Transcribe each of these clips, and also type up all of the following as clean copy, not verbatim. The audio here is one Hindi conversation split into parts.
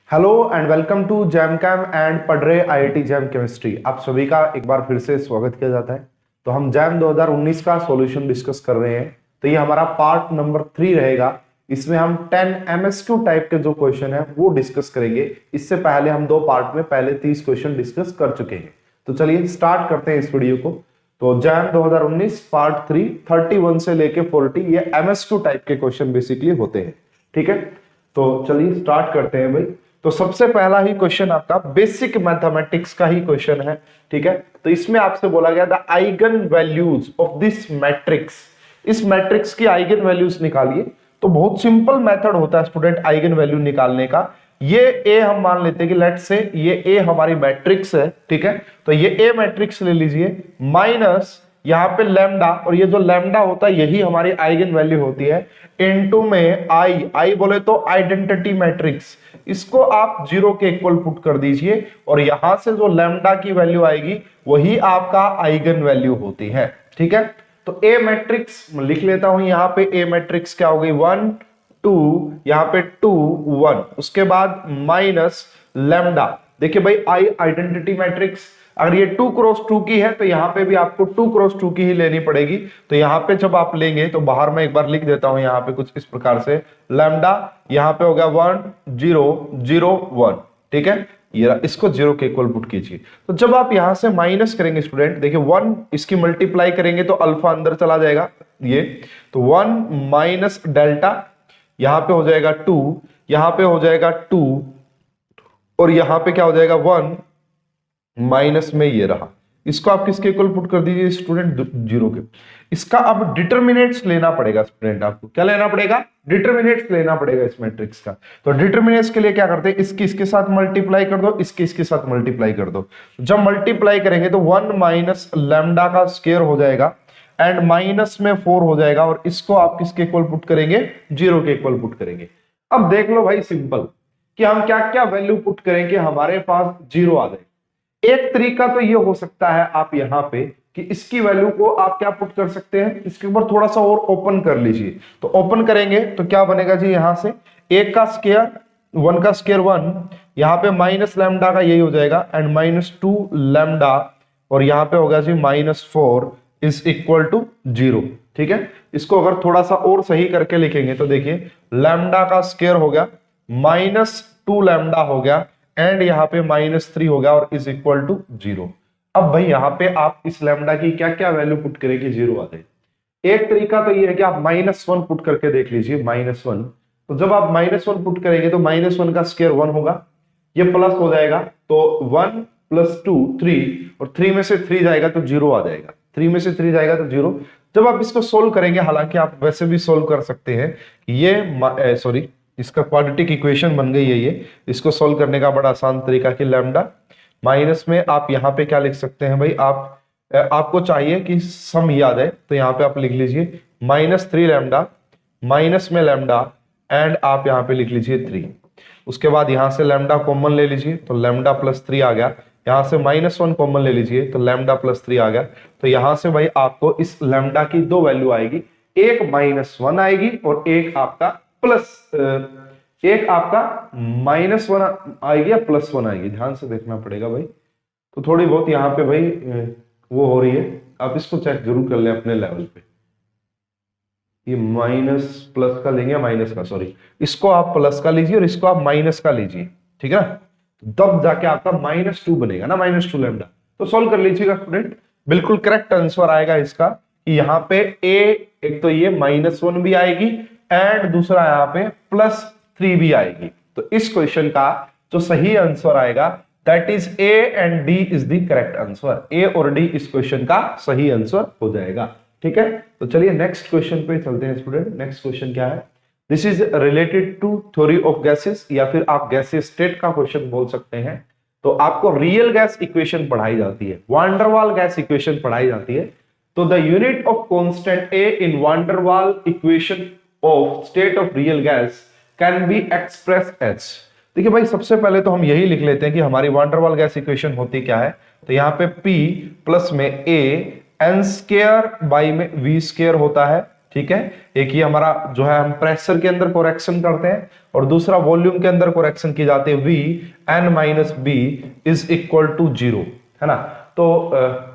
Hello and welcome to JAM cam and पढ़ रहे आईआईटी जैम केमिस्ट्री। आप सभी का एक बार फिर से स्वागत किया जाता है। तो हम जैम 2019 का सॉल्यूशन डिस्कस कर रहे हैं। तो ये हमारा पार्ट नंबर 3 रहेगा। इसमें हम 10 एमएसक्यू टाइप के जो क्वेश्चन है वो डिस्कस करेंगे। इससे पहले हम दो पार्ट में पहले 30 क्वेश्चन डिस्कस कर चुके हैं। तो चलिए स्टार्ट करते हैं इस वीडियो को। तो जैम 2019 पार्ट 3 31 से लेके 40 ये एमएसक्यू टाइप के क्वेश्चन बेसिकली होते हैं। ठीक है, तो चलिए स्टार्ट करते हैं भाई। तो सबसे पहला ही क्वेश्चन आपका बेसिक मैथमेटिक्स का ही क्वेश्चन है। ठीक है, तो इसमें आपसे बोला गया the eigen values of this matrix. इस मैट्रिक्स की आइगन वैल्यूज निकालिए। तो बहुत सिंपल मेथड होता है स्टूडेंट आइगन वैल्यू निकालने का। ये ए हम मान लेते हैं कि लेट से ये ए हमारी मैट्रिक्स है। ठीक है, तो ये ए मैट्रिक्स ले लीजिए माइनस यहाँ पे लैम्डा, और ये जो लैम्डा होता है यही हमारी आइगन वैल्यू होती है, इनटू में आई बोले तो आइडेंटिटी मैट्रिक्स। इसको आप जीरो के इक्वल पुट कर दीजिए और यहां से जो लैम्डा की वैल्यू आएगी वही आपका आइगन वैल्यू होती है। ठीक है, तो ए मैट्रिक्स लिख लेता हूं। यहां पे ए मैट्रिक्स क्या हो गई 1 2, यहां पे 2 1, उसके बाद माइनस लैम्डा। देखिए भाई आई आइडेंटिटी मैट्रिक्स अगर ये 2 क्रॉस 2 की है तो यहाँ पे भी आपको 2 क्रॉस 2 की ही लेनी पड़ेगी। तो यहाँ पे जब आप लेंगे तो बाहर में एक बार लिख देता हूं यहाँ पे कुछ इस प्रकार से, लैम्डा यहाँ पे हो गया 1 0 0 1। ठीक है, ये इसको जीरो के इक्वल पुट कीजिए। तो जब आप यहां से माइनस करेंगे स्टूडेंट, देखिए 1 इसकी मल्टीप्लाई करेंगे तो अल्फा अंदर चला जाएगा ये, तो 1 माइनस डेल्टा यहां पे हो जाएगा 2, यहां पे हो जाएगा 2, और यहां पे क्या हो जाएगा 1 माइनस में ये रहा। इसको आप किसके इक्वल पुट कर दीजिए स्टूडेंट, जीरो के। इसका अब डिटरमिनेट्स लेना पड़ेगा स्टूडेंट। आपको क्या लेना पड़ेगा, डिटरमिनेट्स लेना पड़ेगा इस मैट्रिक्स का। तो डिटरमिनेट्स के लिए क्या करते हैं, इसकी इसके साथ मल्टीप्लाई कर दो, इसके इसके साथ मल्टीप्लाई कर दो। जब मल्टीप्लाई करेंगे तो 1 माइनस लैम्डा का स्क्वायर हो जाएगा एंड माइनस में 4 हो जाएगा, और इसको आप किसके इक्वल पुट करेंगे, जीरो के इक्वल पुट करेंगे। अब देख लो भाई सिंपल कि हम क्या क्या वैल्यू पुट करें कि हमारे पास जीरो आ जाए। एक तरीका तो ये हो सकता है आप यहाँ पे कि इसकी वैल्यू को आप क्या पुट कर सकते हैं, इसके ऊपर थोड़ा सा और ओपन कर लीजिए। तो ओपन करेंगे तो क्या बनेगा जी, यहां से एक का स्क्वायर 1 का स्क्वायर 1, यहाँ पे माइनस लैम्डा का यही हो जाएगा एंड माइनस 2 लैम्डा, और यहाँ पे होगा जी माइनस 4 इज इक्वल टू 0। ठीक है, इसको अगर थोड़ा सा और सही करके लिखेंगे तो देखिए लैम्डा का स्क्वायर हो गया माइनस 2 लैम्डा हो गया एंड यहाँ पे माइनस 3 हो गया और इज इक्वल टू 0। अब भाई यहाँ पे आप इस लैम्डा की क्या क्या वैल्यू पुट करें कि 0 आ जाए। एक तरीका तो ये है कि आप -1 पुट करके देख लीजिए, -1। तो जब आप -1 पुट करेंगे तो -1 का स्क्वायर 1 होगा, ये प्लस हो जाएगा तो 1 + 2 3, और 3 में से 3 जाएगा तो 0 आ जाएगा, 3 में से 3 जाएगा तो 0। जब आप इसको सोल्व करेंगे, हालांकि आप वैसे भी सोल्व कर सकते हैं, ये सॉरी इसका क्वाड्रेटिक इक्वेशन बन गई है ये। इसको सोल्व करने का बड़ा आसान तरीका कि लैम्डा माइनस में आप यहाँ पे क्या लिख सकते हैं भाई, आपको चाहिए कि सम ही आ जाए तो यहाँ पे आप लिख लीजिए -3 लैम्डा माइनस में लैम्डा एंड आप यहाँ पे लिख लीजिए 3। उसके बाद यहाँ से लैम्डा कॉमन ले लीजिए तो लैम्डा +3 आ गया, यहाँ से -1 कॉमन ले लीजिए तो लैम्डा +3 आ गया। तो यहाँ से भाई आपको इस लैम्डा की दो वैल्यू आएगी, एक -1 आएगी और एक आपका -1 आएगी या +1 आएगी, ध्यान से देखना पड़ेगा भाई। तो थोड़ी बहुत यहाँ पे भाई वो हो रही है, आप इसको चेक जरूर कर लें अपने लेवल पे। ये माइनस प्लस का लेंगे, माइनस का सॉरी, इसको आप प्लस का लीजिए और इसको आप माइनस का लीजिए। ठीक है ना, तब जाके आपका -2 बनेगा ना, -2 लैम्डा। तो सॉल्व कर लीजिएगा स्टूडेंट, बिल्कुल करेक्ट आंसर आएगा इसका कि यहाँ पे एक तो ये -1 भी आएगी एंड दूसरा यहाँ पे +3 भी आएगी। तो इस क्वेश्चन का जो सही आंसर आएगा that is A and D is the correct answer. A और डी इस क्वेश्चन का सही आंसर हो जाएगा। ठीक है, तो चलिए नेक्स्ट क्वेश्चन पे चलते हैं स्टूडेंट। नेक्स्ट क्वेश्चन क्या है, this is related to theory of gases, या फिर आप गैसेस स्टेट का क्वेश्चन बोल सकते हैं। तो आपको रियल गैस इक्वेशन पढ़ाई जाती है, van der Waals gas equation पढ़ाई जाती है। तो the unit of constant a in van der Waals equation of state of real gas can be expressed as. देखिए भाई सबसे पहले तो हम यही लिख लेते हैं कि हमारी वान डेर वाल गैस इक्वेशन होती क्या है। तो यहाँ पे P प्लस में A n² बाई में V² होता है। ठीक है। एक ही हमारा जो है हम प्रेशर के अंदर कोरेक्शन करते हैं और दूसरा वॉल्यूम के अंदर कोरेक्शन की जाती है। V n minus b is equal to 0, है ना। तो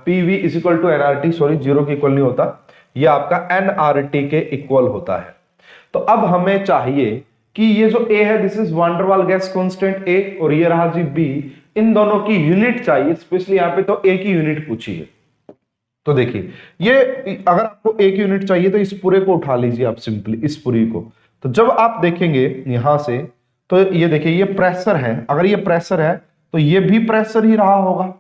PV is equal to nRT, sorry 0 के इक्वल नहीं होता, ये आपका nRT के इक्वल होता है। तो अब हमें चाहिए कि ये जो A है this is one der Waals gas constant A और ये रहा जी B, इन दोनों की यूनिट चाहिए, स्पेशली यहाँ पे तो A की यूनिट पूछी है। तो देखिए ये अगर आपको एक यूनिट चाहिए तो इस पूरे को उठा लीजिए आप, सिंपली इस पूरी को। तो जब आप देखेंगे यहां से तो ये देखिए ये प्रेशर है, अगर ये प्रेशर है तो ये भी प्रेशर ही रहा होगा,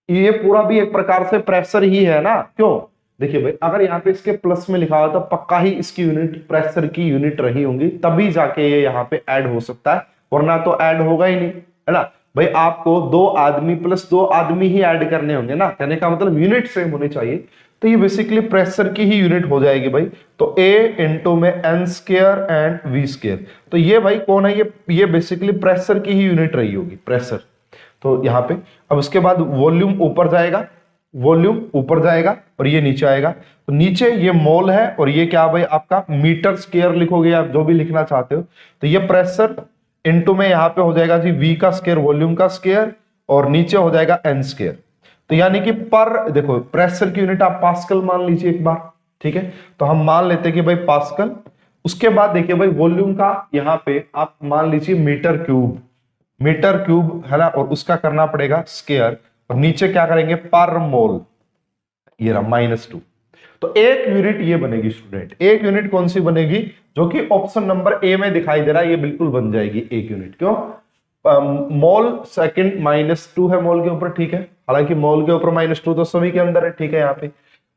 ये पूरा भी एक प्रकार से प्रेशर ही है ना। क्यों, देखिए भाई अगर यहाँ पे इसके प्लस में लिखा हुआ तो पक्का ही इसकी यूनिट प्रेशर की यूनिट रही होंगी, तभी जाके ये यहाँ पे ऐड हो सकता है, वरना तो ऐड होगा ही नहीं, है ना। भाई आपको 2 आदमी प्लस 2 आदमी ही ऐड करने होंगे ना, कहने का मतलब यूनिट सेम होनी चाहिए। तो ये बेसिकली प्रेशर की ही यूनिट हो जाएगी भाई। तो A इंटू में n square and V square, तो ये भाई कौन है, ये बेसिकली प्रेशर की ही यूनिट रही होगी, प्रेशर। तो यहाँ पे अब उसके बाद वॉल्यूम ऊपर जाएगा, वॉल्यूम ऊपर जाएगा और ये नीचे आएगा। तो नीचे ये मोल है और ये क्या भाई आपका मीटर स्क्वायर लिखोगे आप, जो भी लिखना चाहते हो। तो ये प्रेशर इनटू में यहाँ पे हो जाएगा जी V का स्क्वायर वॉल्यूम का स्क्वायर और नीचे हो जाएगा n स्क्वायर। तो यानी कि पर देखो प्रेशर की यूनिट आप पास्कल मान लीजिए एक बार, ठीक है। तो हम मान लेते हैं कि भाई पास्कल। उसके बाद देखिए भाई वॉल्यूम का यहाँ पे आप मान लीजिए मीटर क्यूब, मीटर क्यूब है ना, और उसका करना पड़ेगा स्क्वायर और नीचे क्या करेंगे पर मोल, ये रहा -2। तो एक यूनिट ये बनेगी स्टूडेंट, एक यूनिट कौन सी बनेगी, जो कि ऑप्शन नंबर ए में दिखाई दे रहा है, ये बिल्कुल बन जाएगी एक यूनिट। क्यों, मोल सेकंड -2 है मोल के ऊपर, ठीक है। हालांकि मोल के ऊपर -2 तो सभी के अंदर है, ठीक है यहाँ पे।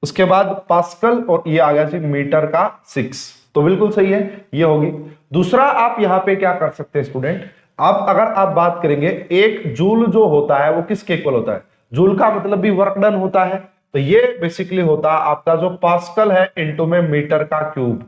उसके बाद पास्कल और ये आ गया जी मीटर का 6, तो बिल्कुल सही है, ये होगी। दूसरा आप यहाँ पे क्या कर सकते हैं स्टूडेंट, आप अगर आप बात करेंगे एक जूल जो होता है वो किसके इक्वल होता है, जूल का मतलब भी वर्क डन होता है। तो ये बेसिकली होता है आपका जो पास्कल है इंटू में मीटर का क्यूब,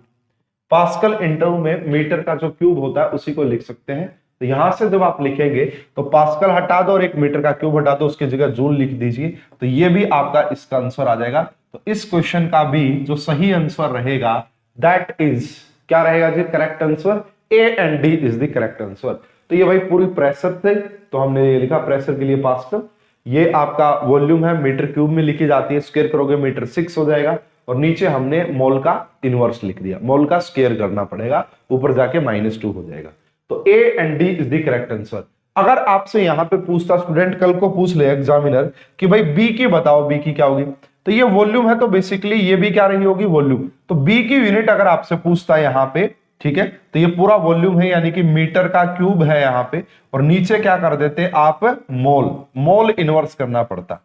पास्कल इंटू में मीटर का जो क्यूब होता है उसी को लिख सकते हैं। तो यहां से जब आप लिखेंगे तो पास्कल हटा दो और एक मीटर का क्यूब हटा दो, उसकी जगह जूल लिख दीजिए, तो ये भी आपका इसका आंसर आ जाएगा। तो इस क्वेश्चन का भी जो सही आंसर रहेगा दैट इज क्या रहेगा जी, correct answer A and D is the correct answer. तो ये भाई पूरी प्रेशर थे, तो हमने ये लिखा प्रेशर के लिए पास्कल, ये आपका वॉल्यूम है मीटर क्यूब में लिखी जाती है, स्क्वायर करोगे मीटर 6 हो जाएगा और नीचे हमने मोल का इनवर्स लिख दिया, मोल का स्क्वायर करना पड़ेगा, ऊपर जाके -2 हो जाएगा। तो A and D is the correct answer. अगर आपसे यहां पे पूछता स्टूडेंट, कल को पूछ ले एग्जामिनर कि भाई B की बताओ, B की क्या होगी, तो ये वॉल्यूम है तो बेसिकली ये भी क्या रही होगी, वॉल्यूम। तो B की यूनिट अगर आपसे पूछता है यहाँ पे, ठीक है, तो ये पूरा वॉल्यूम है यानी कि मीटर का क्यूब है यहाँ पे, और नीचे क्या कर देते आप मोल, मोल इनवर्स करना पड़ता।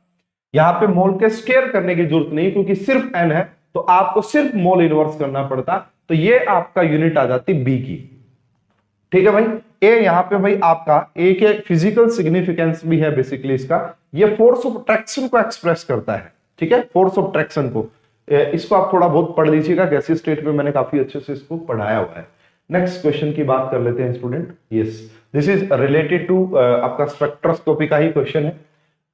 यहाँ पे मोल के स्क्वायर करने की जरूरत नहीं क्योंकि सिर्फ n है, तो आपको सिर्फ मोल इनवर्स करना पड़ता। तो ये आपका यूनिट आ जाती B की, ठीक है भाई। A यहाँ पे भाई आपका A के फिजिकल सिग्निफिकेंस भी है बेसिकली इसका, ये फोर्स ऑफ अट्रैक्शन को एक्सप्रेस करता है, ठीक है, फोर्स ऑफ अट्रैक्शन को। इसको आप थोड़ा बहुत पढ़ लीजिएगा, गैसीय स्टेट में मैंने काफी अच्छे से इसको पढ़ाया हुआ है। नेक्स्ट क्वेश्चन की बात कर लेते हैं student. Yes, this is related to आपका स्पेक्ट्रोस्कोपी का ही क्वेश्चन है।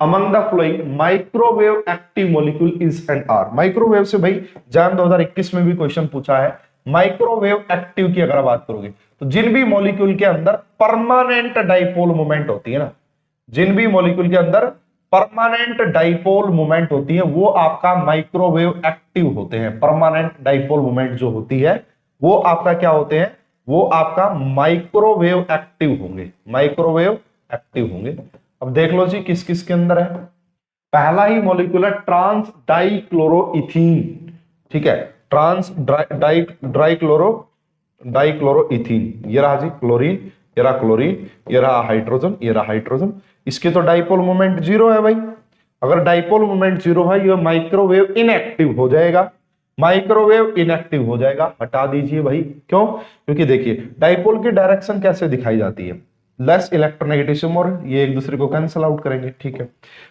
Among the following microwave active molecule is and are. Microwave से भाई जैम 2021 में भी क्वेश्चन पूछा है। माइक्रोवेव एक्टिव की अगर बात करोगे तो जिन भी मॉलिक्यूल के अंदर परमानेंट डाइपोल मोमेंट होती है ना, जिन भी मॉलिक्यूल के अंदर परमानेंट डाइपोल मोमेंट होती है वो आपका माइक्रोवेव एक्टिव होते हैं। परमानेंट डाइपोल मोमेंट जो होती है वो आपका क्या होते हैं, वो आपका माइक्रोवेव एक्टिव होंगे, माइक्रोवेव एक्टिव होंगे। अब देख लो जी किस किस के अंदर है। पहला ही मॉलिक्यूल है ट्रांस डाइक्लोरोइथीन, ठीक है, ट्रांस डाइक्लोरोइथीन। ये रहा जी क्लोरीन, ये रहा क्लोरीन, ये रहा हाइड्रोजन, ये रहा हाइड्रोजन। इसके तो डाइपोल मोमेंट 0 है भाई। अगर डाइपोल मोमेंट 0 है ये माइक्रोवेव इनएक्टिव हो जाएगा, माइक्रोवेव इनएक्टिव हो जाएगा, हटा दीजिए भाई। क्यों, क्योंकि देखिए डाइपोल की डायरेक्शन कैसे दिखाई जाती है, लेस इलेक्ट्रोनेगेटिव और ये एक दूसरे को कैंसिल आउट करेंगे, ठीक है।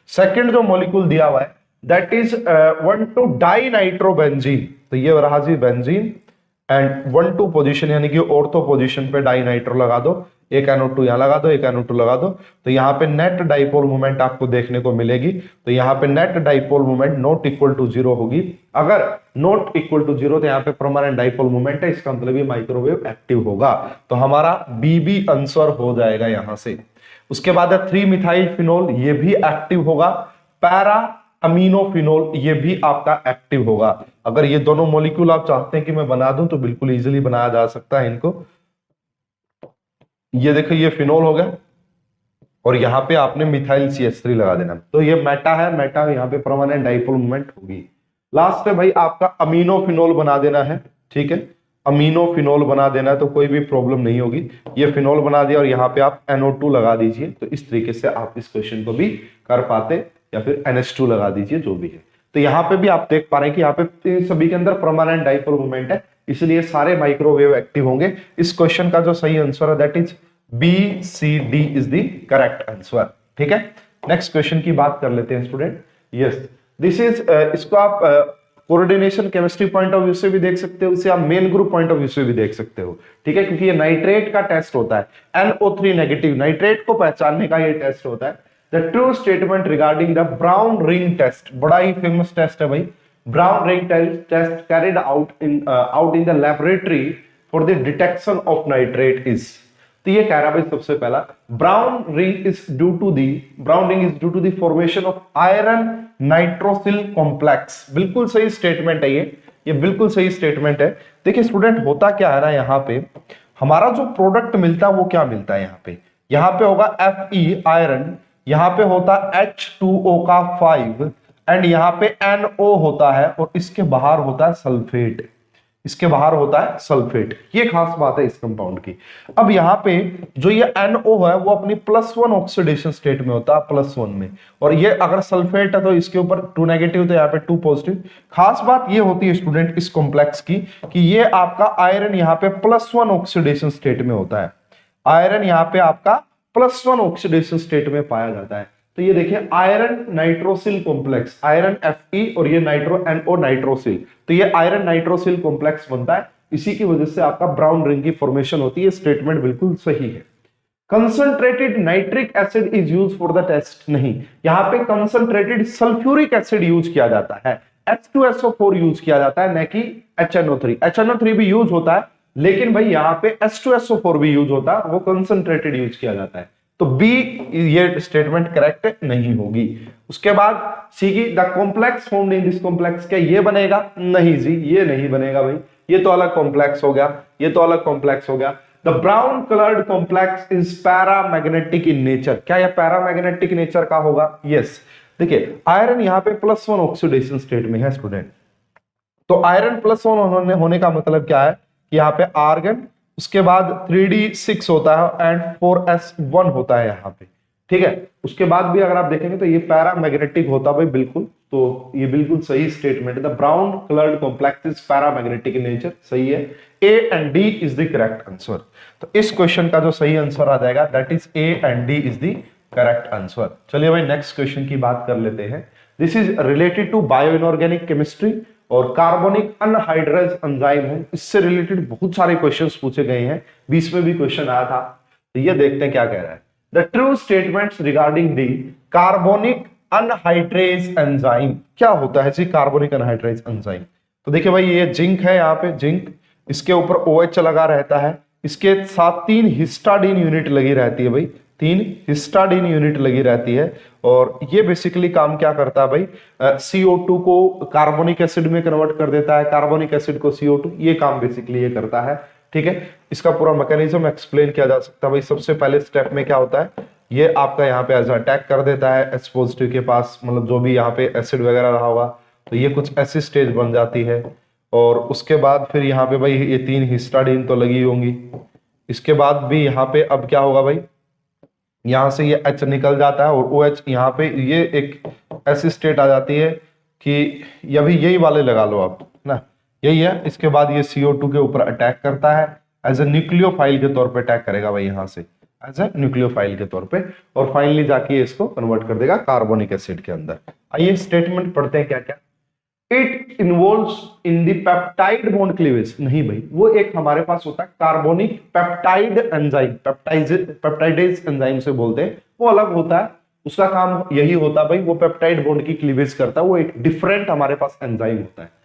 सेकंड जो मॉलिक्यूल दिया हुआ है दैट इज 1,2-डाइनाइट्रोबेंजीन। तो ये रहा जी बेंजीन एंड 1,2 पोजीशन यानी कि ऑर्थो पोजीशन पे डाइनाइट्रो लगा दो, एक NO2 यहाँ लगा दो, एक NO2 लगा दो, तो यहाँ पे नेट डाइपोल मोमेंट आपको देखने को मिलेगी। तो यहाँ पे net dipole moment not equal to 0 होगी। अगर नॉट इक्वल टू 0 तो यहाँ पे परमानेंट डाइपोल मोमेंट है, इसका मतलब ये माइक्रोवेव एक्टिव होगा। तो हमारा बीबी आंसर हो जाएगा यहां से। उसके बाद है 3 मिथाइल फिनोल, ये भी एक्टिव होगा। पैरा अमीनोफिनोल ये भी आपका एक्टिव होगा। अगर ये दोनों मॉलिक्यूल आप चाहते हैं कि मैं बना दूं तो बिल्कुल इजीली बनाया जा सकता है इनको। ये देखो ये फिनोल हो गया और यहाँ पे आपने मिथाइल CH3 लगा देना, तो ये मेटा है, मेटा यहाँ पे परमानेंट डाइपोल मोमेंट होगी। लास्ट में भाई आपका अमीनोफिनोल बना देना है, ठीक है, अमीनोफिनोल बना देना है तो कोई भी प्रॉब्लम नहीं होगी। ये फिनोल बना दिया और यहाँ पे आप NO2 लगा दीजिए, तो इस तरीके से आप इस क्वेश्चन को भी कर पाते, या फिर NH2 लगा दीजिए, जो भी है। तो यहाँ पे भी आप देख पा रहे हैं कि यहाँ पे सभी के अंदर परमानेंट डाइपोल मोमेंट है, इसलिए सारे माइक्रोवेव एक्टिव होंगे। इस क्वेश्चन का जो सही आंसर है that is BCD is the correct answer, ठीक है। नेक्स्ट क्वेश्चन की बात कर लेते हैं स्टूडेंट। यस, दिस इज, इसको आप coordination chemistry point of view से भी देख सकते हो, इसे आप main group point of view से भी देख सकते हो, ठीक है, क्योंकि ये नाइट्रेट का टेस्ट होता है। NO3 नेगेटिव नाइट्रेट को पहचानने का ये टेस्ट होता है। The true statement regarding the brown ring test, बड़ा ही फेमस टेस्ट है भाई, brown ring test carried out in the laboratory for the detection of nitrate is. तो ये कह रहा भाई सबसे पहला, brown ring is due to the formation of iron nitrosyl complex. बिल्कुल सही स्टेटमेंट है ये बिल्कुल सही स्टेटमेंट है। देखिए स्टूडेंट, होता क्या है ना, यहाँ पे हमारा जो प्रोडक्ट मिलता है वो क्या मिलता है, यहाँ पे होगा Fe आयरन, यहाँ पे होता H2O का 5 एंड यहाँ पे NO होता है और इसके बाहर होता है सल्फेट, इसके बाहर होता है सल्फेट। ये खास बात है इस कंपाउंड की। अब यहाँ पे जो ये NO है वो अपनी +1 ऑक्सीडेशन स्टेट में होता है, +1 में, और ये अगर सल्फेट है तो इसके ऊपर 2 नेगेटिव तो यहाँ पे 2 पॉजिटिव। खास बात ये होती है स्टूडेंट इस कॉम्प्लेक्स की कि ये आपका आयरन यहाँ पे +1 ऑक्सीडेशन स्टेट में होता है, आयरन यहाँ पे आपका +1 ऑक्सीडेशन स्टेट में पाया जाता है। तो ये देखिए iron nitrosyl complex, iron Fe और ये नाइट्रो NO नाइट्रोसिल, तो ये आयरन नाइट्रोसिल कॉम्प्लेक्स बनता है, इसी की वजह से आपका ब्राउन रिंग की फॉर्मेशन होती है। स्टेटमेंट बिल्कुल सही है। Concentrated nitric acid is use for the test, नहीं, यहाँ पे कंसंट्रेटेड सल्फ्यूरिक एसिड यूज किया जाता है, H2SO4 यूज किया जाता है, न कि HNO3। HNO3 भी यूज होता है लेकिन भाई यहाँ पे H2SO4 भी यूज होता है, वो कंसंट्रेटेड यूज किया जाता है। तो बी ये स्टेटमेंट करेक्ट नहीं होगी। उसके बाद सी की, the complex formed in this complex, क्या ये बनेगा? नहीं जी, ये नहीं बनेगा भाई, ये तो अलग कॉम्प्लेक्स हो गया, ये तो अलग कॉम्प्लेक्स हो गया। The brown coloured complex is paramagnetic in nature, क्या यह पैरामैग्नेटिक नेचर का होगा? यस। देखिए आयरन यहाँ पे +1 ऑक्सीडेशन स्टेट में है स्टूडेंट, तो आयरन +1 होने का मतलब क्या है कि यहाँ पे आर्गन, उसके बाद 3D6 होता है एंड 4S1 होता है यहाँ पे, ठीक है। उसके बाद भी अगर आप देखेंगे तो ये पैरामैग्नेटिक होता है भाई, बिल्कुल, तो ये बिल्कुल सही स्टेटमेंट है। The brown coloured complex is paramagnetic in nature, सही है। A and D is the correct answer. तो इस क्वेश्चन का जो सही आंसर आ जाएगा that is A and D is the correct answer. चलिए भाई नेक्स्ट क्वेश्चन की बात कर लेते हैं। This is related to bio inorganic chemistry और कार्बोनिक अनहाइड्रेज एंजाइम है, इससे रिलेटेड बहुत सारे क्वेश्चंस पूछे गए हैं, 20 में भी क्वेश्चन आया था। तो ये देखते हैं क्या कह रहा है। The true statements regarding the carbonic anhydrase enzyme, क्या होता है जी कार्बोनिक अनहाइड्रेज एंजाइम? तो देखिए भाई ये जिंक है, यहाँ पे जिंक, इसके ऊपर OH लगा रहता है, इसके साथ 3 हिस्टाडीन यूनिट लगी रहती है भाई, 3 हिस्टाडीन यूनिट लगी रहती है, और ये बेसिकली काम क्या करता है भाई, CO2 को कार्बोनिक एसिड में कन्वर्ट कर देता है, कार्बोनिक एसिड को CO2, ये काम बेसिकली ये करता है, ठीक है। इसका पूरा मैकेनिज्म एक्सप्लेन किया जा सकता है भाई। सबसे पहले स्टेप में क्या होता है, ये आपका यहाँ पे एज अटैक कर देता है H पॉजिटिव के पास, मतलब जो भी यहाँ पे एसिड वगैरह रहा होगा, तो ये कुछ ऐसी स्टेज बन जाती है, और उसके बाद फिर यहाँ पे भाई ये 3 हिस्टाडीन तो लगी होंगी। इसके बाद भी यहाँ पे अब क्या होगा भाई, यहाँ से ये H निकल जाता है और OH यहाँ पे ये एक ऐसी स्टेट आ जाती है कि ये भी यही वाले लगा लो आप ना, यही है। इसके बाद ये CO2 के ऊपर अटैक करता है, एज ए न्यूक्लियोफाइल के तौर पे अटैक करेगा भाई, यहाँ से एज ए न्यूक्लियोफाइल के तौर पे, और फाइनली जाके इसको कन्वर्ट कर देगा कार्बोनिक एसिड के अंदर। आइए स्टेटमेंट पढ़ते हैं क्या क्या। It involves in the peptide bond cleavage. नहीं भाई, वो एक हमारे पास होता है carbonic peptide enzyme, peptidase enzyme से बोलते हैं, वो अलग होता है, उसका काम यही होता है भाई, वो पेप्टाइड बॉन्ड की क्लीवेज करता है, वो एक डिफरेंट हमारे पास एंजाइम होता है।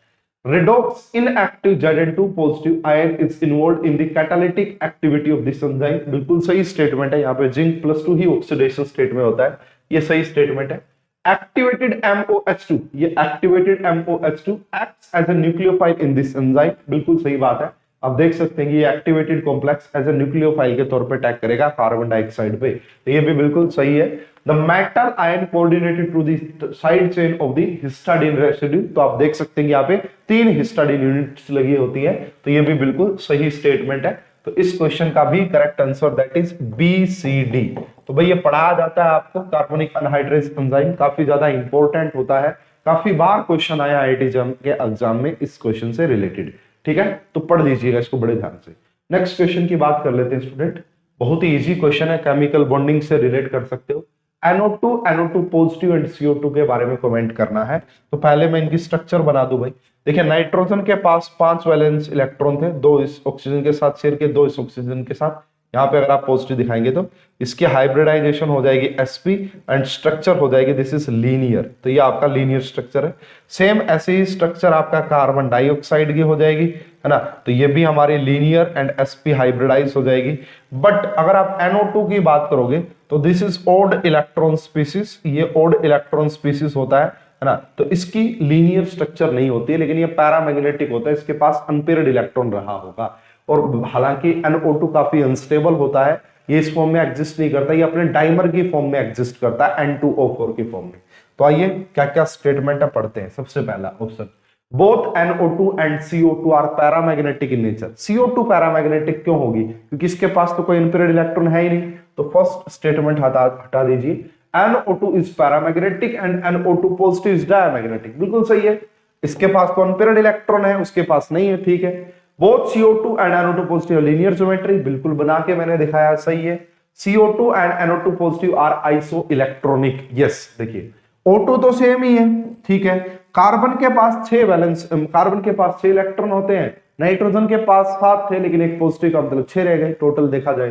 Redox inactive Zn2 positive ion is involved in the catalytic activity of this enzyme। बिल्कुल सही स्टेटमेंट है, यहाँ पे जिंक +2 ही ऑक्सीडेशन स्टेट में होता है, ये सही स्टेटमेंट है। Activated MOH2, ये activated MOH2 acts as a nucleophile in this enzyme। बिल्कुल सही बात है, आप देख सकते हैं कि ये activated complex as a nucleophile के तौर पे अटैक करेगा कार्बन डाइऑक्साइड पे, तो ये भी बिल्कुल सही है। The metal ion coordinated to the side chain of the histidine residue, तो आप देख सकते हैं कि यहाँ पे 3 हिस्टाडीन यूनिट्स लगी होती है, तो ये भी बिल्कुल सही स्टेटमेंट है। तो इस क्वेश्चन का भी correct answer that is BCD। तो भाई ये पढ़ाया जाता है आपको, कार्बनिक अनहाइड्रेज एंजाइम काफी ज्यादा इंपॉर्टेंट होता है, काफी बार क्वेश्चन आया आईआईटी के एग्जाम में इस क्वेश्चन से रिलेटेड, ठीक है, तो पढ़ लीजिएगा इसको बड़े ध्यान से। नेक्स्ट क्वेश्चन की बात कर लेते हैं स्टूडेंट, बहुत ही इजी क्वेश्चन है, केमिकल बॉन्डिंग से रिलेट कर सकते हो। NO2 पॉजिटिव एंड CO2 के बारे में कमेंट करना है, तो पहले मैं इनकी स्ट्रक्चर बना दूं भाई। देखिए नाइट्रोजन के पास 5 वैलेंस इलेक्ट्रॉन थे, 2 इस ऑक्सीजन के साथ शेयर के, 2 इस ऑक्सीजन के साथ, यहाँ पे अगर आप पॉजिटिव दिखाएंगे तो इसकी हाइब्रिडाइजेशन हो जाएगी sp एंड स्ट्रक्चर हो जाएगी दिस इज लीनियर, तो ये आपका लीनियर स्ट्रक्चर है। सेम ऐसे ही स्ट्रक्चर आपका कार्बन डाइऑक्साइड की हो जाएगी, है ना, तो ये भी हमारी लीनियर एंड sp हाइब्रिडाइज हो जाएगी। बट अगर आप NO2 की बात करोगे तो this is odd electron species, ये ओड इलेक्ट्रॉन स्पीसीज होता है ना, तो इसकी लीनियर स्ट्रक्चर नहीं होती है, लेकिन ये पैरामैग्नेटिक होता है, इसके पास अनपेयर्ड इलेक्ट्रॉन रहा होगा। और हालांकि NO2 काफी अनस्टेबल होता है, ये इस फॉर्म में एग्जिस्ट नहीं करता, ये अपने डाइमर की फॉर्म में एग्जिस्ट करता है N2O4 की फॉर्म में। तो आइए क्या क्या स्टेटमेंट है पढ़ते हैं। सबसे पहला option, both NO2 and CO2 are paramagnetic in nature. CO2 paramagnetic क्यों होगी? क्योंकि इसके पास तो कोई अनपेयर्ड इलेक्ट्रॉन है ही नहीं, तो फर्स्ट स्टेटमेंट हटा दीजिए, NO2 is paramagnetic and NO2 positive is diamagnetic. बिल्कुल सही है, इसके पास तो अनपेयर्ड इलेक्ट्रॉन है, उसके पास नहीं है, ठीक है। Both CO2 and NO2 positive linear geometry, बिल्कुल बना के मैंने दिखाया, सही है। CO2 and NO2 positive are isoelectronic, yes. देखिए O2 तो सेम ही है, ठीक है, कार्बन के पास 6 वैलेंस, कार्बन के पास 6 इलेक्ट्रॉन होते हैं, नाइट्रोजन के पास 7 थे लेकिन एक पॉजिटिव का मतलब 6 रह गए टोटल देखा जाए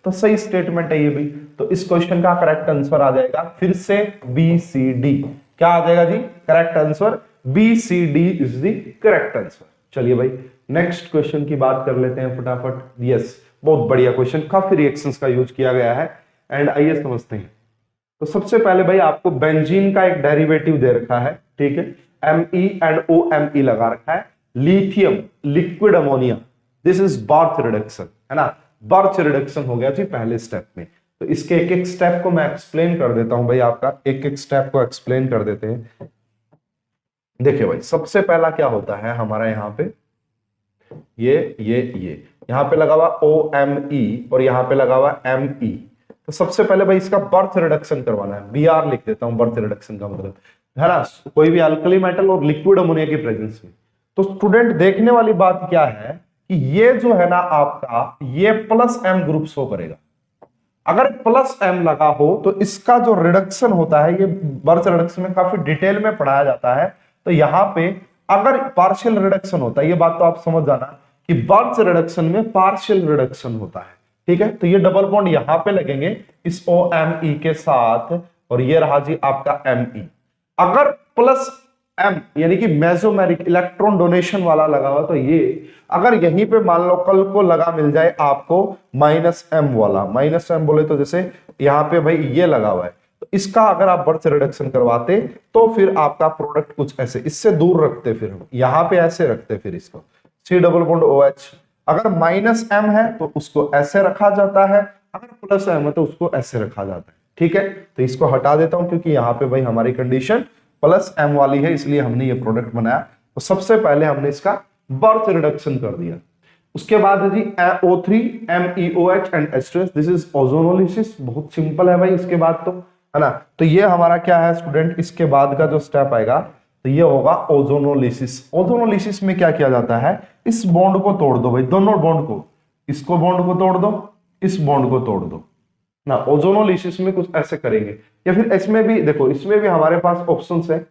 तो सही स्टेटमेंट है ये भी। तो इस क्वेश्चन का करेक्ट आंसर आ जाएगा फिर से BCD। क्या आ जाएगा जी? Correct answer BCD is the correct answer. चलिए भाई नेक्स्ट क्वेश्चन की बात कर लेते हैं फटाफट। यस, बहुत बढ़िया क्वेश्चन, काफी रिएक्शंस का यूज किया गया है एंड आइए समझते हैं। तो सबसे पहले भाई आपको बेंजीन का एक डेरिवेटिव दे रखा है, ठीक है, Me एंड OMe लगा रखा है। Lithium liquid ammonia, this is birth reduction, है ना, बर्थ रिडक्शन हो गया जी पहले स्टेप में। तो इसके एक एक स्टेप को मैं एक्सप्लेन कर देता हूं भाई, आपका एक एक स्टेप को एक्सप्लेन कर देते हैं। देखिए भाई सबसे पहला क्या होता है हमारा, यहाँ पे ये यहाँ पे लगा हुआ OMe और यहाँ पे लगा हुआ Me। तो सबसे पहले भाई इसका बर्थ रिडक्शन करवाना है, Br लिख देता हूं, बर्थ रिडक्शन का मतलब है ना, कोई भी अल्कली मेटल और लिक्विड अमोनिया की प्रेजेंस में। तो स्टूडेंट देखने वाली बात क्या है कि ये जो है ना आपका, ये +M ग्रुप शो करेगा। अगर +M लगा हो तो इसका जो रिडक्शन होता है, ये बर्थ रिडक्शन में काफी डिटेल में पढ़ाया जाता है। तो यहाँ पे अगर पार्शियल रिडक्शन होता है, ये बात तो आप समझ जाना कि बर्थ रिडक्शन में पार्शियल रिडक्शन होता है, ठीक है। तो ये डबल बॉन्ड यहाँ पे लगेंगे इस OMe के साथ, और ये रहा जी आपका Me। अगर +M यानी कि मेसोमेरिक इलेक्ट्रॉन डोनेशन वाला लगा हुआ, तो ये अगर यहीं पे मान लो कल को लगा मिल जाए आपको -M वाला, -M बोले तो जैसे यहाँ पे भाई ये लगा हुआ है, तो इसका अगर आप बर्थ रिडक्शन करवाते तो फिर आपका प्रोडक्ट कुछ ऐसे, इससे दूर रखते, फिर हम यहाँ पे ऐसे रखते, फिर इसको C डबल बॉन्ड OH। अगर -M है तो उसको ऐसे रखा जाता है, अगर +M है तो उसको ऐसे रखा जाता है, ठीक है। तो इसको हटा देता हूं क्योंकि यहाँ पे भाई हमारी कंडीशन +M वाली है, इसलिए हमने ये प्रोडक्ट बनाया। तो सबसे पहले हमने इसका बर्थ रिडक्शन कर दिया। उसके बाद है जी O3 MEOH and H2S, this is ozonolysis. बहुत सिंपल है भाई, इसके बाद तो है ना। तो ये हमारा क्या है स्टूडेंट, इसके बाद का जो स्टेप आएगा तो ये होगा ओजोनोलिसिस। ओजोनोलिसिस में क्या किया जाता है, इस बॉन्ड को तोड़ दो भाई, दोनों बॉन्ड को, इसको बॉन्ड को तोड़ दो, इस बॉन्ड को तोड़ दो ना। ओजोनोलिसिस में कुछ ऐसे करेंगे, या फिर इसमें भी देखो, इसमें भी हमारे पास ऑप्शंस है।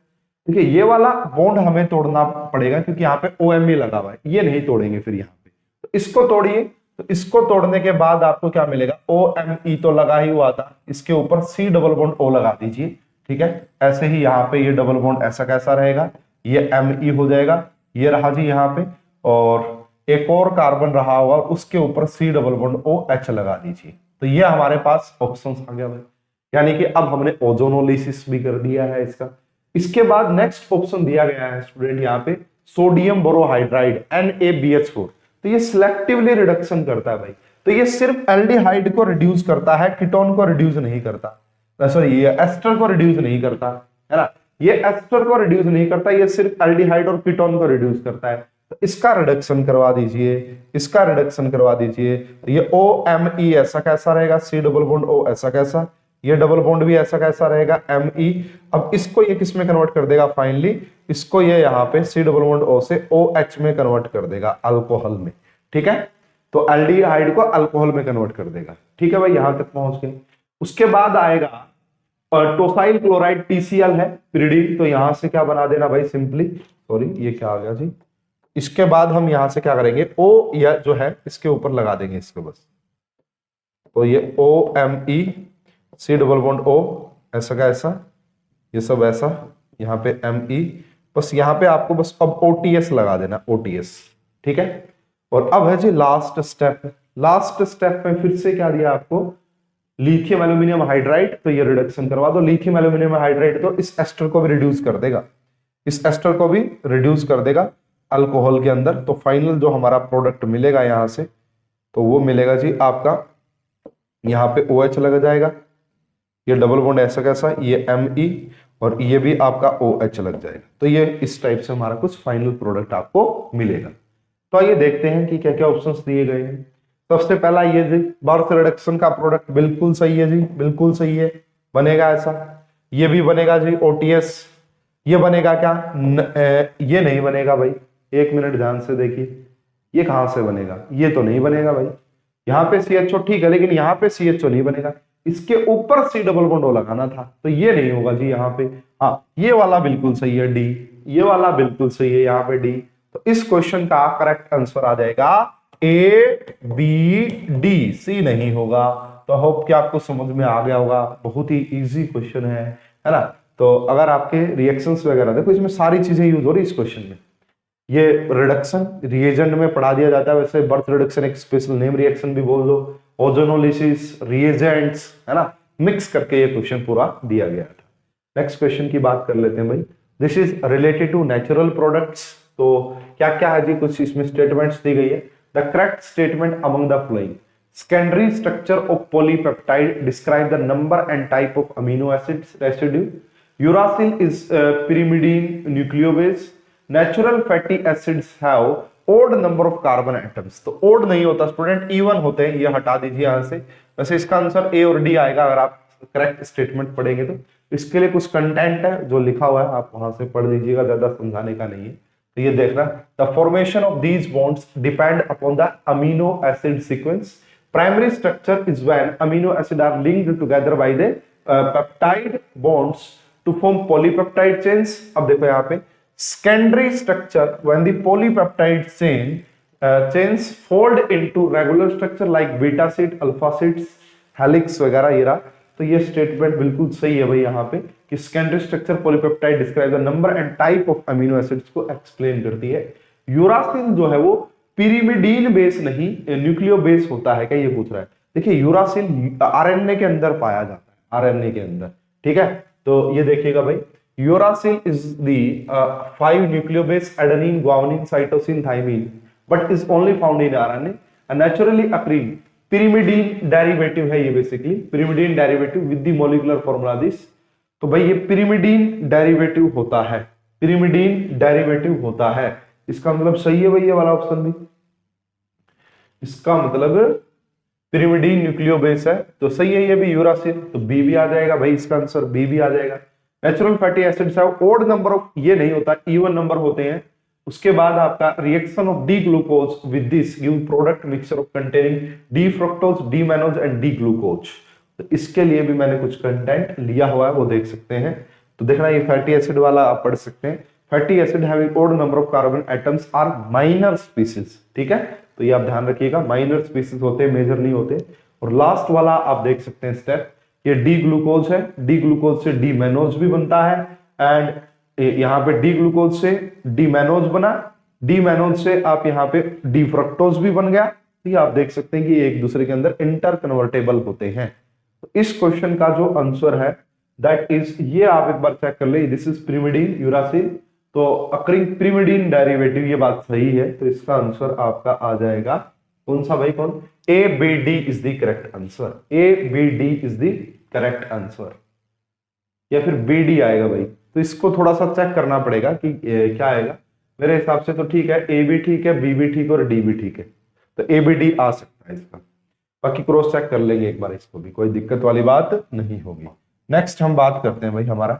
देखिए ये वाला बॉन्ड हमें तोड़ना पड़ेगा क्योंकि यहाँ पे OMe लगा हुआ है, ये नहीं तोड़ेंगे फिर यहाँ पे, तो इसको तोड़िए। तो इसको तोड़ने के बाद आपको क्या मिलेगा, OMe तो लगा ही हुआ था, इसके ऊपर C डबल बॉन्ड O लगा दीजिए, ठीक है। ऐसे ही यहाँ पे ये डबल बॉन्ड ऐसा कैसा रहेगा, ये Me हो जाएगा, ये रहा जी यहाँ पे, और एक और कार्बन रहा हुआ उसके ऊपर C डबल बॉन्ड OH लगा दीजिए। तो ये हमारे पास ऑप्शंस आ गया भाई, यानी कि अब हमने ओजोनोलिसिस भी कर दिया है इसका। इसके बाद नेक्स्ट ऑप्शन दिया गया है स्टूडेंट यहाँ पे सोडियम बोरोहाइड्राइड NaBH4। तो ये सिलेक्टिवली रिडक्शन करता है भाई, तो ये सिर्फ एल्डिहाइड को रिड्यूस करता है, कीटोन को रिड्यूस नहीं करता, सॉरी ये एस्टर को रिड्यूस नहीं करता है ना, ये एस्टर को रिड्यूस नहीं करता, ये सिर्फ एल्डिहाइड और कीटोन को रिड्यूस करता है। तो इसका रिडक्शन करवा दीजिए, इसका रिडक्शन करवा दीजिए। ये OMe ऐसा कैसा रहेगा, C डबल बॉन्ड O ऐसा कैसा, ये डबल बॉन्ड भी ऐसा कैसा रहेगा Me। अब इसको ये किस में कन्वर्ट कर देगा फाइनली, इसको ये यहाँ पे C डबल बॉन्ड O से OH में कन्वर्ट कर देगा अल्कोहल में, ठीक है। तो एल्डिहाइड को अल्कोहल में कन्वर्ट कर देगा, ठीक है भाई, यहां तक पहुंच गए। उसके बाद आएगा टोसाइल क्लोराइड TCl है पिरिडीन, तो यहां से क्या बना देना भाई सिंपली, सॉरी ये क्या आ गया जी, इसके बाद हम यहां से क्या करेंगे, O या जो है इसके ऊपर लगा देंगे इसको बस, तो ये OMe C double bond O ऐसा का ऐसा, ये सब ऐसा, यहाँ पे Me, बस यहाँ पे आपको बस अब OTS लगा देना, OTS, ठीक है। और अब है जी लास्ट स्टेप, लास्ट स्टेप में फिर से क्या दिया आपको, लिथियम एल्यूमिनियम हाइड्राइड, तो ये रिडक्शन करवा दो। लिथियम एल्यूमिनियम हाइड्राइड तो इस एस्टर को भी रिड्यूस कर देगा, इस एस्टर को भी रिड्यूस कर देगा अल्कोहल के अंदर। तो फाइनल जो हमारा प्रोडक्ट मिलेगा यहां से, तो वो मिलेगा जी आपका, यहाँ पे OH लग जाएगा, ये डबल बॉन्ड ऐसा कैसा, ये Me, और ये भी आपका OH लग जाएगा। तो ये इस टाइप से हमारा कुछ फाइनल प्रोडक्ट आपको मिलेगा। तो आइए देखते हैं कि क्या क्या ऑप्शंस दिए गए हैं। सबसे पहला ये जी बर्थ रिडक्शन का प्रोडक्ट बिल्कुल सही है जी, बिल्कुल सही है, बनेगा ऐसा। ये भी बनेगा जी OTS, ये बनेगा क्या ये नहीं बनेगा भाई, एक मिनट ध्यान से देखिए, ये कहां से बनेगा, ये तो नहीं बनेगा भाई। यहाँ पे CHO ठीक है, लेकिन यहाँ पे CHO नहीं बनेगा, इसके ऊपर C डबल बॉन्ड O लगाना था, तो ये नहीं होगा जी यहाँ पे। हाँ ये वाला बिल्कुल सही है D, ये वाला बिल्कुल सही है यहाँ पे D। तो इस क्वेश्चन का करेक्ट आंसर आ जाएगा A, B, D, C नहीं होगा। तो होप कि आपको समझ में आ गया होगा, बहुत ही इजी क्वेश्चन है ना। तो अगर आपके रिएक्शंस वगैरह देखो, इसमें सारी चीजें यूज हो रही है इस क्वेश्चन में। ये रिडक्शन रिएजेंट में पढ़ा दिया जाता है, वैसे बर्थ रिडक्शन एक स्पेशल नेम रिएक्शन भी बोल दो, ओजोनोलिसिस, रिएजेंट्स, है ना, मिक्स करके ये क्वेश्चन पूरा दिया गया था। नेक्स्ट क्वेश्चन की बात कर लेते हैं भाई। This is related to natural products. तो क्या क्या है जी, कुछ इसमें स्टेटमेंट्स दी गई है। The correct statement among the flowing, secondary structure of polypeptide describe the number and type of amino acids residue. Uracil is pyrimidine nucleobase. Natural fatty acids have odd number of carbon atoms. तो odd नहीं होता स्टूडेंट, even होते हैं, ये हटा दीजिए यहाँ से। वैसे इसका आंसर A और D आएगा अगर आप करेक्ट स्टेटमेंट पढ़ेंगे तो। इसके लिए कुछ कंटेंट है जो लिखा हुआ है, आप वहां से पढ़ लीजिएगा, ज्यादा समझाने का नहीं है। तो ये देखना, the formation of these bonds depend upon the amino acid sequence. Primary structure is when amino acid are linked together by the peptide bonds to form polypeptide chains. अब देखो यहाँ पे secondary structure when the polypeptide chains fold into regular structure like beta sheet, alpha sheets, helix वगैरह ये रहा। तो ये स्टेटमेंट बिल्कुल सही है भाई यहाँ पे कि secondary structure polypeptide describe the number and type of amino acids को explain करती है। यूरासिल जो है वो पिरिमिडीन बेस नहीं न्यूक्लियो बेस होता है क्या, ये पूछ रहा है। देखिए यूरासिल आरएनए के अंदर पाया जाता है, आरएनए के अंदर, ठीक है। तो ये देखिएगा भाई, uracil is the 5 nucleobase adenine, guanine, cytosine, thymine, but is only found in RNA. Naturally occurring pyrimidine derivative है ये, basically pyrimidine derivative with the molecular formula this. तो भाई ये पिरिमिडीन डेरिवेटिव होता है, पिरिमिडीन डेरिवेटिव होता है। इसका मतलब सही है भाई ये वाला ऑप्शन भी, इसका मतलब पिरिमिडीन न्यूक्लियो बेस है, तो सही है ये भी यूरासिल। तो बी भी आ जाएगा भाई, इसका आंसर बी भी आ जाएगा। Natural fatty acids have odd number of, ये नहीं होता, इवन नंबर होते हैं। उसके बाद आपका reaction of D glucose with this give product mixture of containing D fructose, D mannose and D glucose. तो इसके लिए भी मैंने कुछ कंटेंट लिया हुआ है, वो देख सकते हैं। तो देखना ये फैटी एसिड वाला आप पढ़ सकते हैं, fatty acid having odd number of carbon atoms are minor species, ठीक है, तो ये आप ध्यान रखिएगा, माइनर स्पीसीज होते हैं, मेजर नहीं होते। और लास्ट वाला आप देख सकते हैं स्टेप, ये डी ग्लूकोज है, डी ग्लूकोज से डी मैनोज भी बनता है, एंड यहाँ पे डी ग्लूकोज से डी मैनोज बना, डी मैनोज से आप यहाँ पे डी फ्रक्टोज भी बन गया। तो ये आप देख सकते हैं कि एक दूसरे के अंदर इंटर कन्वर्टेबल होते हैं। तो इस क्वेश्चन का जो आंसर है दैट इज, ये आप एक बार चेक कर ले, दिस इज pyrimidine यूरासिल, तो अकरिंग pyrimidine डेरिवेटिव, ये बात सही है, तो इसका आंसर आपका आ जाएगा कौन सा भाई, कौन, A B D is the correct answer, A B D is the correct answer, या फिर बी डी आएगा भाई। तो इसको थोड़ा सा चेक करना पड़ेगा कि क्या आएगा। मेरे हिसाब से तो ठीक है, ए भी ठीक है, बी भी ठीक है और डी भी ठीक है, तो ए बी डी आ सकता है इसका, बाकी क्रॉस चेक कर लेंगे एक बार इसको भी, कोई दिक्कत वाली बात नहीं होगी। नेक्स्ट हम बात करते हैं भाई, हमारा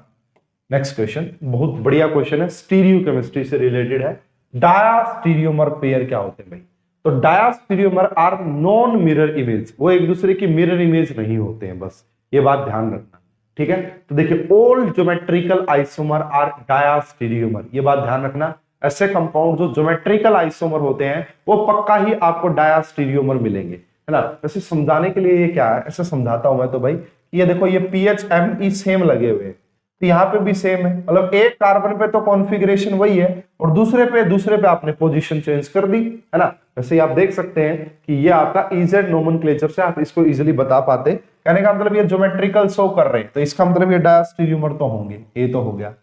नेक्स्ट क्वेश्चन बहुत बढ़िया क्वेश्चन है, स्टीरियो केमिस्ट्री से रिलेटेड है। डायास्टीरियोमर पेयर क्या होते हैं भाई, तो डायास्टीरियोमर आर नॉन मिरर इमेज, वो एक दूसरे की मिरर इमेज नहीं होते हैं, बस ये बात ध्यान रखना, ठीक है। तो देखिए ऑल ज्योमेट्रिकल आइसोमर आर डायास्टीरियोमर, ये बात ध्यान रखना, ऐसे कंपाउंड जो ज्योमेट्रिकल आइसोमर होते हैं वो पक्का ही आपको डायास्टीरियोमर मिलेंगे, है ना। वैसे समझाने के लिए ये क्या है, ऐसे समझाता हूं मैं तो भाई, ये देखो ये PHME सेम लगे हुए हैं, तो यहाँ पे भी सेम है, मतलब एक कार्बन पे तो कॉन्फ़िगरेशन वही है और दूसरे पे आपने पोजीशन चेंज कर दी, है ना। वैसे आप देख सकते हैं कि ये आपका इजेड नोमेनक्लेचर से आप इसको इजीली बता पाते, कहने का मतलब ये ज्योमेट्रिकल शो कर रहे हैं, तो इसका मतलब ये डायास्टीरियोमर तो होंगे, ये तो हो गया।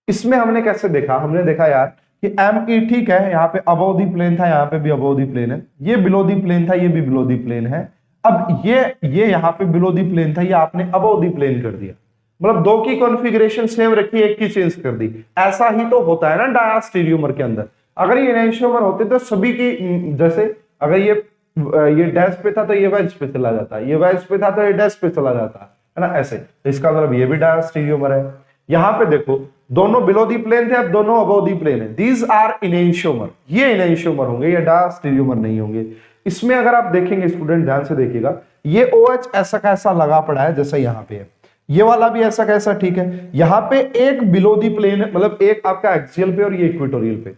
इसमें हमने कैसे देखा, हमने देखा यार कि ME ठीक है, यहाँ पे अबव दी प्लेन था, यहाँ पे भी अबव दी प्लेन है, ये बिलो दी प्लेन था, ये भी बिलो दी प्लेन है। अब ये यहाँ पे बिलो दी प्लेन था, ये आपने अबव दी प्लेन कर दिया, मतलब दो की कॉन्फ़िगरेशन सेम रखी, एक की चेंज कर दी। ऐसा ही तो होता है ना डायास्टीरियोमर के अंदर। अगर ये एनेंटियोमर होते तो सभी की, जैसे अगर ये डैश पे था तो ये वेज पे चला जाता, ये वेज पे था तो ये डैश पे चला जाता, है ना, ऐसे। तो इसका मतलब ये भी डायास्टीरियोमर है। यहाँ पे देखो दोनों बिलो दी प्लेन थे, अब दोनों अबव दी प्लेन है, दीज आर इनेंशियोमर, ये इनेंशियोमर होंगे, ये डायास्टीरियोमर नहीं होंगे। इसमें अगर आप देखेंगे स्टूडेंट ध्यान से देखिएगा, ये OH ऐसा कैसा लगा पड़ा है, जैसा यहाँ पे है, ये वाला भी ऐसा कैसा, ठीक है। यहाँ पे एक बिलो दी प्लेन है, मतलब एक आपका एक्सियल पे और ये इक्वेटोरियल पे,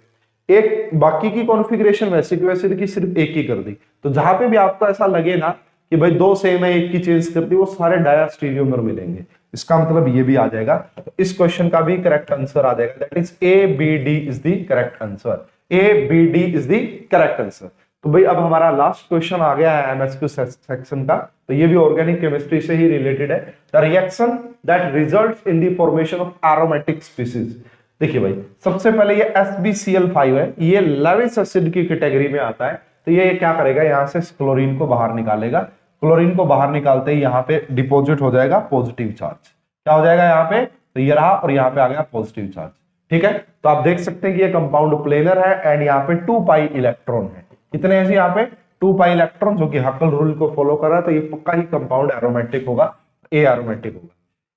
एक बाकी की कॉन्फ़िगरेशन वैसे की वैसे की सिर्फ एक ही कर दी। तो जहां पे भी आपको ऐसा लगे ना कि भाई दो सेम है, एक की चेंज कर दी, वो सारे डायास्टीरियोमर मिलेंगे, इसका मतलब ये भी आ जाएगा। तो इस क्वेश्चन का भी करेक्ट आंसर आ जाएगा, that is ABD is the correct answer, ABD is the correct answer. तो भाई अब हमारा लास्ट क्वेश्चन आ गया है MSQ सेक्शन का, तो ये भी ऑर्गेनिक केमिस्ट्री से ही रिलेटेड है। The reaction that results in the formation of aromatic species. देखिए भाई सबसे पहले ये SbCl5 है, ये लेविस एसिड की कैटेगरी में आता है। तो ये क्या करेगा, यहाँ से क्लोरीन को बाहर निकालेगा, क्लोरीन को बाहर निकालते ही यहाँ पे डिपॉजिट हो जाएगा पॉजिटिव चार्ज, क्या हो जाएगा यहाँ पे, तो ये रहा और यहाँ पे आ गया पॉजिटिव चार्ज, ठीक है। तो आप देख सकते हैं कि ये कंपाउंड प्लेनर है एंड यहाँ पे 2 पाई इलेक्ट्रॉन है, कितने हैं यहाँ पे 2 पाई इलेक्ट्रॉन, जो कि हकल रूल को फॉलो कर रहा है, तो ये पक्का ही कंपाउंड एरोमेटिक होगा, ए एरोमेटिक होगा।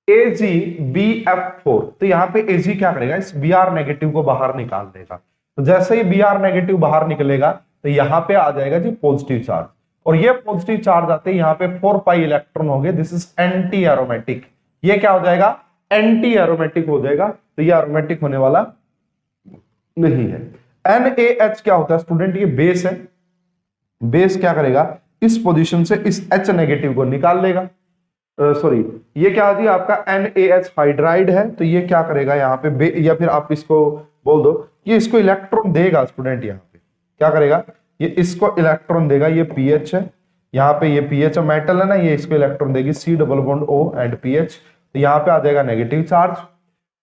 AgBF4, तो यहाँ पे Ag क्या करेगा, इस Br नेगेटिव को बाहर निकाल देगा। तो जैसे ही Br नेगेटिव बाहर निकलेगा तो यहाँ पे आ जाएगा जी पॉजिटिव चार्ज, और ये पॉजिटिव चार्ज आते ही यहाँ पे 4 पाई इलेक्ट्रॉन हो गए, दिस इज एंटी एरोमेटिक, ये क्या हो जाएगा, एंटी एरोमेटिक हो जाएगा। तो ये एरोमेटिक होने वाला नहीं है। NaH क्या होता है स्टूडेंट, ये बेस है, बेस क्या करेगा, इस पोजीशन से इस H नेगेटिव को निकाल लेगा, सॉरी ये क्या होती है आपका NaH हाइड्राइड है, तो ये क्या करेगा यहाँ पे या फिर आप इसको बोल दो ये इसको इलेक्ट्रॉन देगा स्टूडेंट, यहाँ पे क्या करेगा, ये इसको इलेक्ट्रॉन देगा, ये पीएच है, यहाँ पे ये पीएच मेटल है ना, ये इसको इलेक्ट्रॉन देगी, C double bond O and pH, तो यहाँ पे आ जाएगा नेगेटिव चार्ज,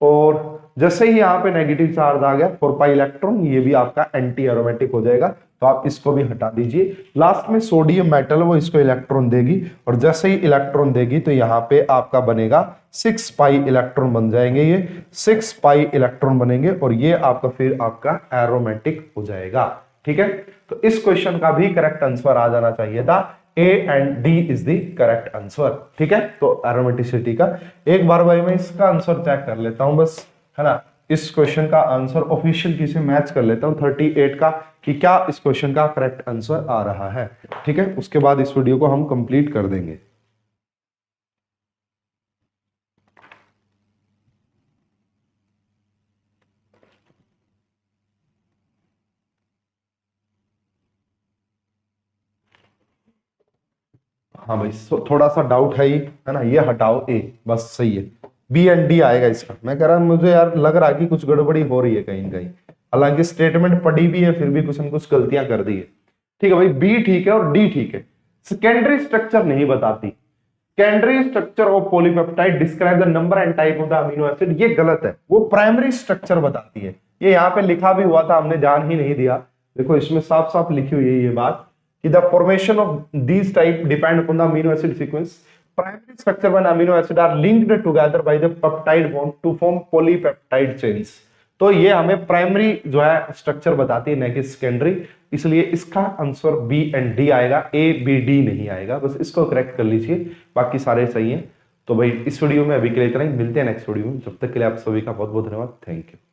और जैसे ही यहाँ पे नेगेटिव चार्ज आ गया 4 पाई इलेक्ट्रॉन, ये भी आपका एंटी एरोमेटिक हो जाएगा, तो आप इसको भी हटा दीजिए। लास्ट में सोडियम मेटल वो इसको इलेक्ट्रॉन देगी, और जैसे ही इलेक्ट्रॉन देगी तो यहाँ पे आपका बनेगा 6 पाई इलेक्ट्रॉन बन जाएंगे, ये 6 पाई इलेक्ट्रॉन बनेंगे, और ये आपका फिर आपका एरोमेटिक हो जाएगा, ठीक है। तो इस क्वेश्चन का भी करेक्ट आंसर आ जाना चाहिए था, A and D is the correct answer, ठीक है। तो एरोमेटिसिटी का एक बार भाई मैं इसका आंसर चेक कर लेता हूं बस, है ना, इस क्वेश्चन का आंसर ऑफिशियल की से मैच कर लेता हूं 38 का, कि क्या इस क्वेश्चन का करेक्ट आंसर आ रहा है, ठीक है। उसके बाद इस वीडियो को हम कंप्लीट कर देंगे। हाँ भाई, थोड़ा सा डाउट है ना, ये हटाओ ए, बस सही है। बी एंड डी आएगा इसका। मैं कह रहा मुझे यार लग रहा है कि कुछ गड़बड़ी हो रही है कहीं न कहीं, हालांकि स्टेटमेंट पढ़ी भी है फिर भी कुछ न कुछ गलतियां कर दी है। ठीक है भाई, बी ठीक है और डी ठीक है। सेकेंडरी स्ट्रक्चर नहीं बताती। Secondary structure of polypeptide describe the number and type of the amino acid, ये गलत है। वो प्राइमरी स्ट्रक्चर बताती है। ये यहाँ पे लिखा भी हुआ था, हमने ध्यान ही नहीं दिया। देखो इसमें साफ साफ लिखी हुई है ये बात कि the formation of these type depend upon the amino acid sequence. Primary structure when amino acid are linked together by the peptide bond to form polypeptide chains. तो ये हमें प्राइमरी जो है स्ट्रक्चर बताती है, न कि सेकेंडरी। इसलिए इसका आंसर बी एंड डी आएगा, ए बी डी नहीं आएगा। बस इसको करेक्ट कर लीजिए, बाकी सारे सही हैं। तो भाई इस वीडियो में अभी के लिए इतना ही, मिलते हैं नेक्स्ट वीडियो में। जब तक के लिए आप सभी का बहुत बहुत धन्यवाद। Thank you.